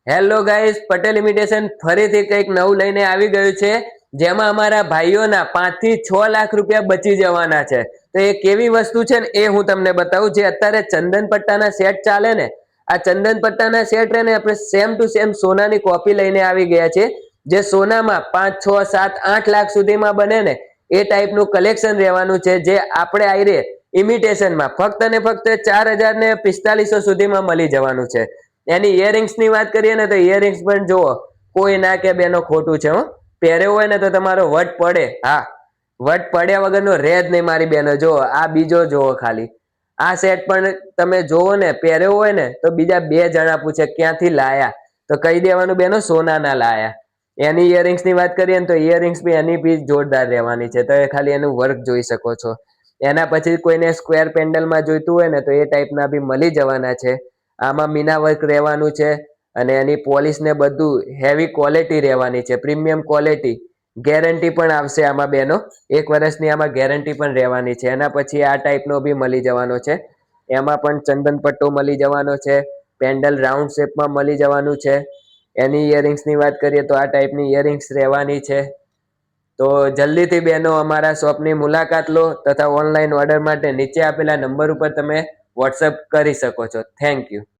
Hello guys, Patel imitation ફરીથી કંઈક નવું લઈને આવી ગયું છે, જેમાં અમારા ભાઈઓના 5 થી 6 લાખ રૂપિયા બચી જવાના છે. તો એ કેવી વસ્તુ છે ને એ હું તમને બતાવું. જે અત્યારે ચંદન પટ્ટાના સેટ ચાલે ને, આ ચંદન પટ્ટાના સેટ ને આપણે સેમ ટુ સેમ સોનાની કોપી લઈને આવી ગયા છે. જે સોનામાં 5, 6, 7, 8 લાખ સુધીમાં બને ને એ ટાઈપનું કલેક્શન રહેવાનું છે. જે આપણે આયરે ઇમિટેશનમાં ફક્ત ને ફક્ત 4045 સુધીમાં મળી જવાનું છે. એની ઇયરિંગ્સની વાત કરીએ ને તો ઇયરિંગ્સ પણ જુઓ, કોઈ ના કે બેનો ખોટું છે. પહેર્યો હોય ને તો તમારો વટ પડે. હા, વટ પડ્યા વગરનો રહે જ નહીં મારી બેનો. જુઓ આ બીજો જુઓ, ખાલી આ સેટ પણ તમે જોવો ને, પહેર્યો હોય ને તો બીજા 2 જણા પૂછે ક્યાંથી લાયા, તો કહી દેવાનું બેનો સોનાના લાયા. એની ઇયરિંગ્સની વાત કરીએ ને તો ઇયરિંગ્સ બી એની બી જોરદાર રહેવાની છે. તો એ ખાલી એનું વર્ક જોઈ શકો છો. એના પછી કોઈને સ્ક્વેર પેન્ડલમાં જોઈતું હોય ને તો એ ટાઈપના બી મળી જવાના છે. આમાં મીના વર્ક રહેવાનું છે અને એની પોલિશ ને બધું હેવી ક્વોલિટી રહેવાની છે, પ્રીમિયમ ક્વોલિટી. ગેરંટી પણ આવશે આમાં બેનો, 1 વર્ષની આમાં ગેરંટી પણ રહેવાની છે. એના પછી આ ટાઈપનો બી મળી જવાનો છે. એમાં પણ ચંદન પટ્ટો મળી જવાનો છે, પેન્ડલ રાઉન્ડ શેપમાં મળી જવાનું છે. એની ઇયરિંગ્સની વાત કરીએ તો આ ટાઈપની ઇયરિંગ્સ રહેવાની છે. તો જલ્દીથી બહેનો અમારા શોપની મુલાકાત લો તથા ઓનલાઈન ઓર્ડર માટે નીચે આપેલા નંબર ઉપર તમે વોટ્સઅપ કરી શકો છો. Thank you.